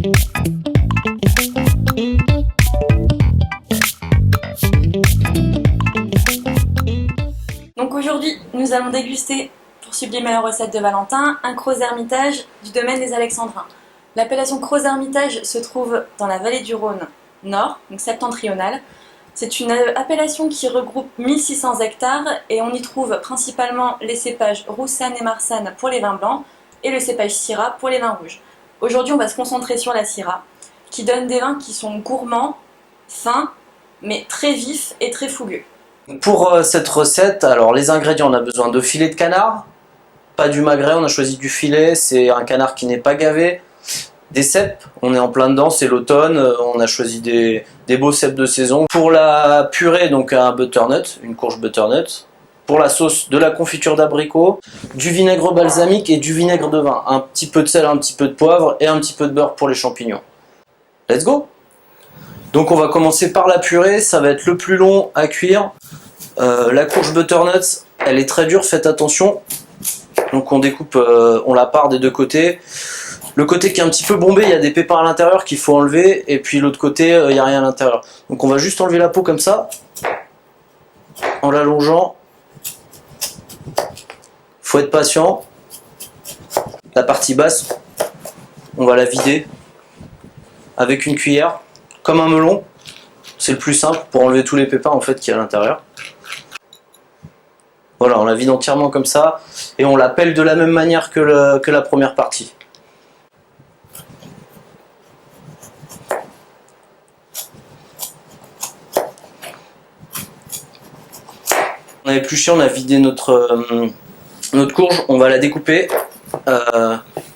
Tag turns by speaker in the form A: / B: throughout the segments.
A: Donc aujourd'hui, nous allons déguster, pour sublimer la recette de Valentin, un Crozes Hermitage du domaine des Alexandrins. L'appellation Crozes Hermitage se trouve dans la vallée du Rhône nord, donc septentrionale. C'est une appellation qui regroupe 1600 hectares et on y trouve principalement les cépages Roussanne et Marsanne pour les vins blancs et le cépage Syrah pour les vins rouges. Aujourd'hui, on va se concentrer sur la Syrah, qui donne des vins qui sont gourmands, fins, mais très vifs et très fougueux.
B: Pour cette recette, alors les ingrédients, on a besoin de filet de canard, pas du magret, on a choisi du filet, c'est un canard qui n'est pas gavé. Des cèpes, on est en plein dedans, c'est l'automne, on a choisi des beaux cèpes de saison. Pour la purée, donc un butternut, une courge butternut. Pour la sauce, de la confiture d'abricot, du vinaigre balsamique et du vinaigre de vin. Un petit peu de sel, un petit peu de poivre et un petit peu de beurre pour les champignons. Let's go! Donc on va commencer par la purée, ça va être le plus long à cuire. La courge butternut, elle est très dure, faites attention. Donc on découpe, on la part des deux côtés. Le côté qui est un petit peu bombé, il y a des pépins à l'intérieur qu'il faut enlever, et puis l'autre côté, il n'y a rien à l'intérieur. Donc on va juste enlever la peau comme ça, en l'allongeant. Faut être patient. La partie basse, on va la vider avec une cuillère, comme un melon. C'est le plus simple pour enlever tous les pépins en fait qu'il y a à l'intérieur. Voilà, on la vide entièrement comme ça, et on la pèle de la même manière que la première partie. On a épluché, on a vidé notre courge, on va la découper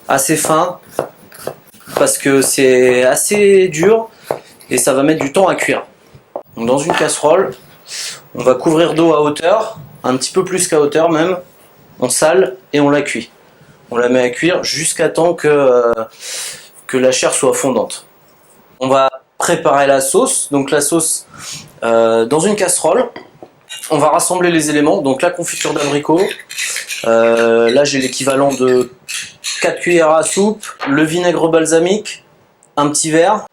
B: assez fin parce que c'est assez dur et ça va mettre du temps à cuire. Donc dans une casserole, on va couvrir d'eau à hauteur, un petit peu plus qu'à hauteur même, on sale et on la cuit. On la met à cuire jusqu'à temps que la chair soit fondante. On va préparer la sauce, donc la sauce dans une casserole. On va rassembler les éléments, donc la confiture d'abricot, là j'ai l'équivalent de 4 cuillères à soupe, le vinaigre balsamique, un petit verre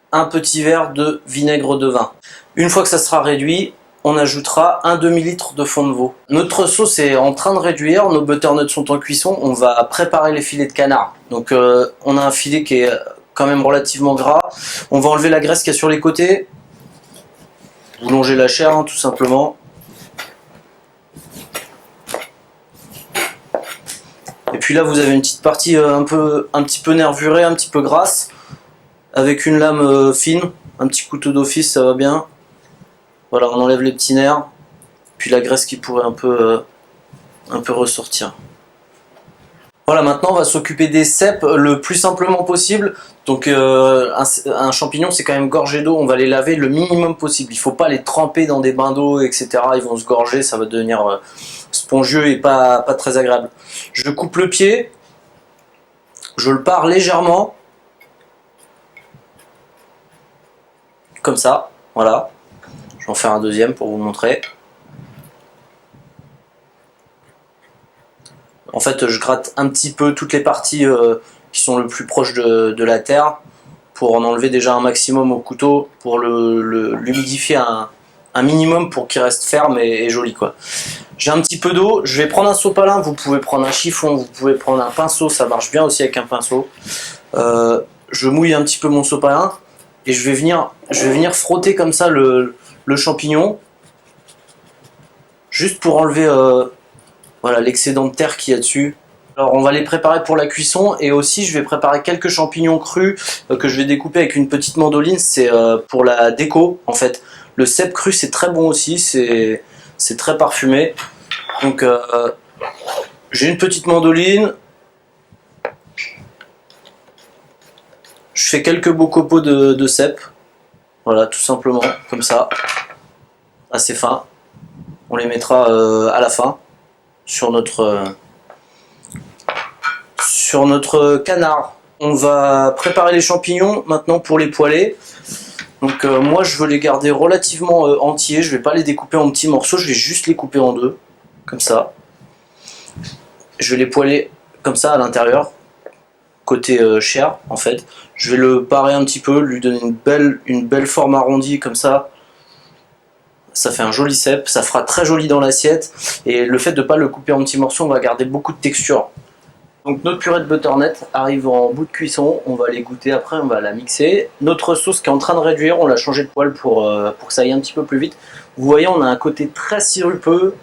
B: de vinaigre de vin. Une fois que ça sera réduit, on ajoutera un demi-litre de fond de veau. Notre sauce est en train de réduire, nos butternuts sont en cuisson, on va préparer les filets de canard. Donc on a un filet qui est quand même relativement gras, on va enlever la graisse qu'il y a sur les côtés, boulanger la chair hein, tout simplement. Et puis là vous avez une petite partie un petit peu nervurée, un petit peu grasse, avec une lame fine, un petit couteau d'office, ça va bien. Voilà, on enlève les petits nerfs, puis la graisse qui pourrait un peu ressortir. Voilà, maintenant on va s'occuper des cèpes le plus simplement possible. Donc un champignon c'est quand même gorgé d'eau, on va les laver le minimum possible. Il ne faut pas les tremper dans des bains d'eau, etc. Ils vont se gorger, ça va devenir spongieux et pas très agréable. Je coupe le pied, je le pars légèrement, comme ça, voilà. Je vais en faire un deuxième pour vous montrer. En fait, je gratte un petit peu toutes les parties qui sont le plus proches de la terre pour en enlever déjà un maximum au couteau, pour l'humidifier un minimum pour qu'il reste ferme et joli quoi. J'ai un petit peu d'eau, je vais prendre un sopalin, vous pouvez prendre un chiffon, vous pouvez prendre un pinceau, ça marche bien aussi avec un pinceau. Je mouille un petit peu mon sopalin et je vais venir frotter comme ça le champignon, juste pour enlever voilà, l'excédent de terre qu'il y a dessus. Alors on va les préparer pour la cuisson et aussi je vais préparer quelques champignons crus que je vais découper avec une petite mandoline, c'est pour la déco en fait. Le cèpe cru c'est très bon aussi, c'est très parfumé. Donc j'ai une petite mandoline, je fais quelques beaux copeaux de cèpe, voilà tout simplement comme ça, assez fin. On les mettra à la fin sur notre canard. On va préparer les champignons maintenant pour les poêler. Donc moi je veux les garder relativement entiers, je vais pas les découper en petits morceaux, je vais juste les couper en deux, comme ça. Je vais les poêler comme ça à l'intérieur, côté chair en fait. Je vais le parer un petit peu, lui donner une belle forme arrondie comme ça. Ça fait un joli cèpe, ça fera très joli dans l'assiette. Et le fait de ne pas le couper en petits morceaux, on va garder beaucoup de texture. Donc notre purée de butternut arrive en bout de cuisson, on va les goûter après, on va la mixer. Notre sauce qui est en train de réduire, on l'a changé de poêle pour que ça aille un petit peu plus vite. Vous voyez, on a un côté très sirupeux,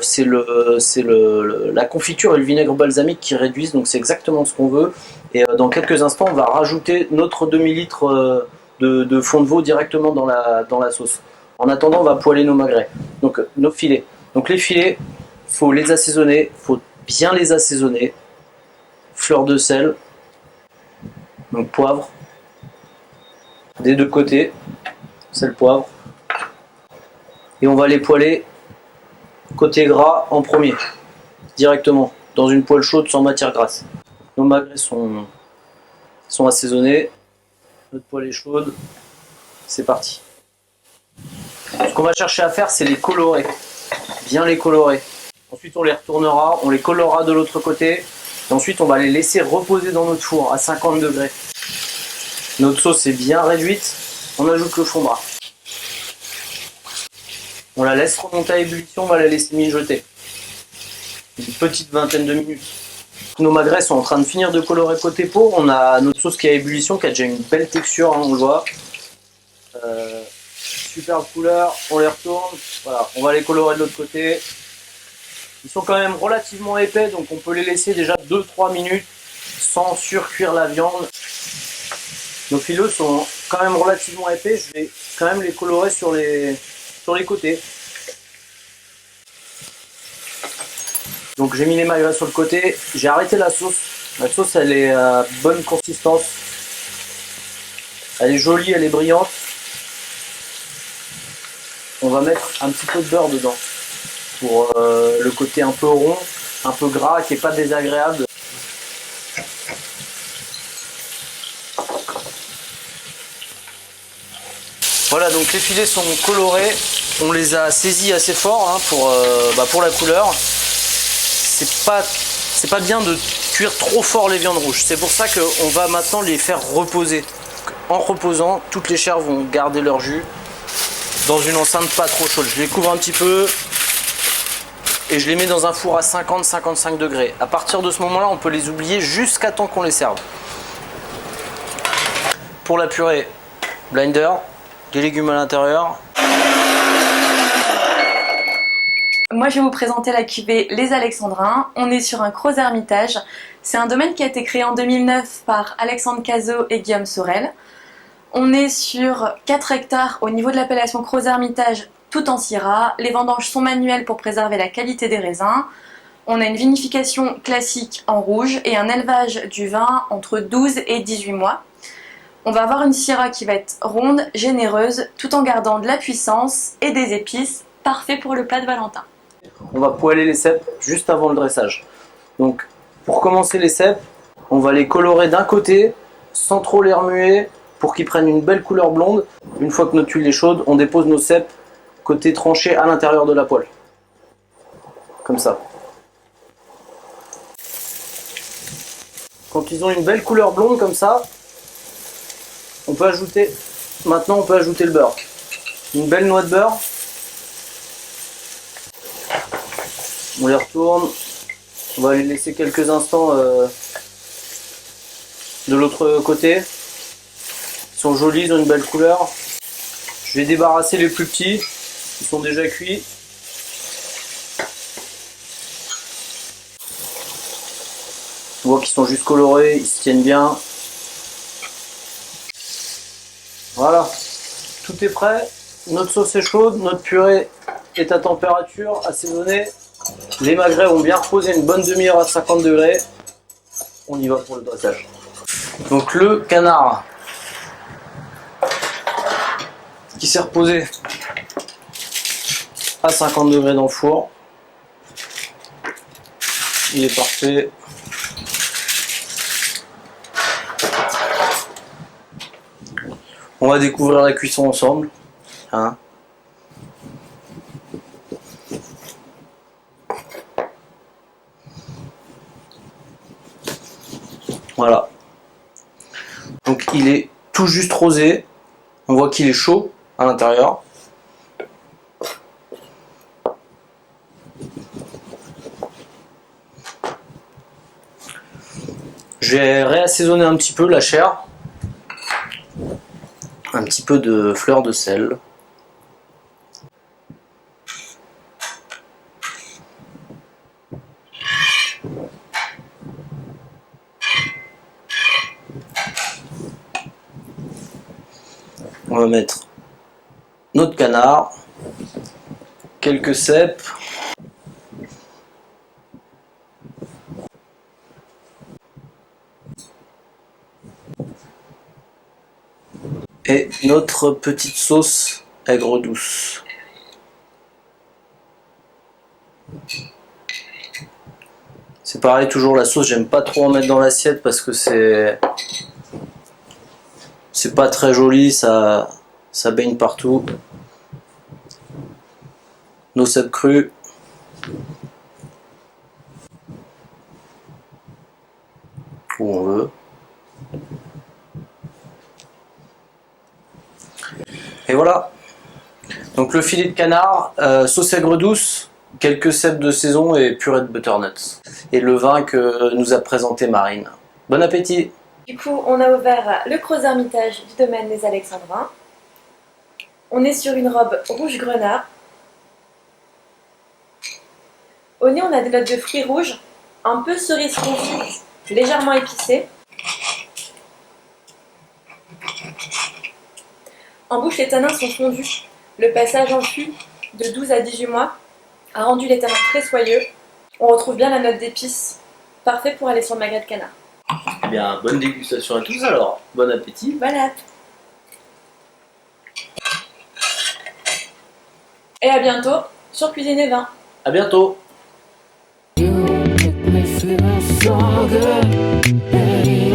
B: c'est la confiture et le vinaigre balsamique qui réduisent, donc c'est exactement ce qu'on veut. Et dans quelques instants, on va rajouter notre demi-litre de fond de veau directement dans la sauce. En attendant, on va poêler nos magrets, donc nos filets. Donc les filets, faut les assaisonner, faut bien les assaisonner. Fleur de sel, donc poivre, des deux côtés, sel, poivre. Et on va les poêler côté gras en premier, directement, dans une poêle chaude sans matière grasse. Nos magrets sont assaisonnés, notre poêle est chaude, c'est parti. Ce qu'on va chercher à faire, c'est les colorer, bien les colorer. Ensuite on les retournera, on les colorera de l'autre côté. Et ensuite on va les laisser reposer dans notre four à 50 degrés. Notre sauce est bien réduite, on ajoute le fond de rat. On la laisse remonter à ébullition, on va la laisser mijoter. Une petite vingtaine de minutes. Nos magrets sont en train de finir de colorer côté peau. On a notre sauce qui est à ébullition, qui a déjà une belle texture, hein, on le voit. Superbe couleur, on les retourne. Voilà, on va les colorer de l'autre côté. Ils sont quand même relativement épais, donc on peut les laisser déjà 2-3 minutes sans surcuire la viande. Nos filets sont quand même relativement épais, je vais quand même les colorer sur les côtés. Donc j'ai mis les magrets sur le côté, j'ai arrêté la sauce. La sauce elle est à bonne consistance. Elle est jolie, elle est brillante. On va mettre un petit peu de beurre dedans pour le côté un peu rond, un peu gras, qui n'est pas désagréable. Voilà, donc les filets sont colorés, on les a saisis assez fort hein, pour la couleur. C'est pas bien de cuire trop fort les viandes rouges, c'est pour ça qu'on va maintenant les faire reposer. En reposant, toutes les chairs vont garder leur jus dans une enceinte pas trop chaude. Je les couvre un petit peu et je les mets dans un four à 50-55 degrés. À partir de ce moment-là, on peut les oublier jusqu'à temps qu'on les serve. Pour la purée, blinder, des légumes à l'intérieur.
A: Moi, je vais vous présenter la cuvée Les Alexandrins. On est sur un Crozes Hermitage. C'est un domaine qui a été créé en 2009 par Alexandre Cazot et Guillaume Sorel. On est sur 4 hectares au niveau de l'appellation Crozes Hermitage, tout en Syrah. Les vendanges sont manuelles pour préserver la qualité des raisins. On a une vinification classique en rouge et un élevage du vin entre 12 et 18 mois. On va avoir une Syrah qui va être ronde, généreuse, tout en gardant de la puissance et des épices, parfait pour le plat de Valentin.
B: On va poêler les cèpes juste avant le dressage. Donc pour commencer les cèpes, on va les colorer d'un côté, sans trop les remuer, pour qu'ils prennent une belle couleur blonde. Une fois que notre huile est chaude, on dépose nos cèpes côté tranché à l'intérieur de la poêle. Comme ça. Quand ils ont une belle couleur blonde comme ça, maintenant on peut ajouter le beurre. Une belle noix de beurre. On les retourne. On va les laisser quelques instants de l'autre côté. Ils sont jolis, ils ont une belle couleur. Je vais débarrasser les plus petits. Ils sont déjà cuits. On voit qu'ils sont juste colorés, ils se tiennent bien. Voilà, tout est prêt. Notre sauce est chaude, notre purée est à température, assaisonnée. Les magrets ont bien reposé une bonne demi-heure à 50 degrés. On y va pour le dressage. Donc le canard qui s'est reposé à 50 degrés dans le four. Il est parfait. On va découvrir la cuisson ensemble. Hein. Voilà. Donc il est tout juste rosé. On voit qu'il est chaud à l'intérieur. Je vais réassaisonner un petit peu la chair. Un petit peu de fleur de sel. On va mettre notre canard, quelques cèpes, et notre petite sauce aigre douce. C'est pareil, toujours la sauce, j'aime pas trop en mettre dans l'assiette parce que c'est pas très joli, ça baigne partout. Nos cèpes crus. Où on veut. Et voilà. Donc le filet de canard, sauce aigre douce, quelques cèpes de saison et purée de butternut. Et le vin que nous a présenté Marine. Bon appétit!
A: Du coup, on a ouvert le Gros Hermitage du domaine des Alexandrins. On est sur une robe rouge grenat. Au nez, on a des notes de fruits rouges, un peu cerise confite, légèrement épicée. En bouche, les tanins sont fondus. Le passage en fût de 12 à 18 mois a rendu les tanins très soyeux. On retrouve bien la note d'épices, parfait pour aller sur le magret de canard.
B: Eh bien, bonne dégustation à tous alors. Bon appétit.
A: Voilà. Et à bientôt sur Cuisine et Vin.
B: À bientôt.
C: You make me feel so good.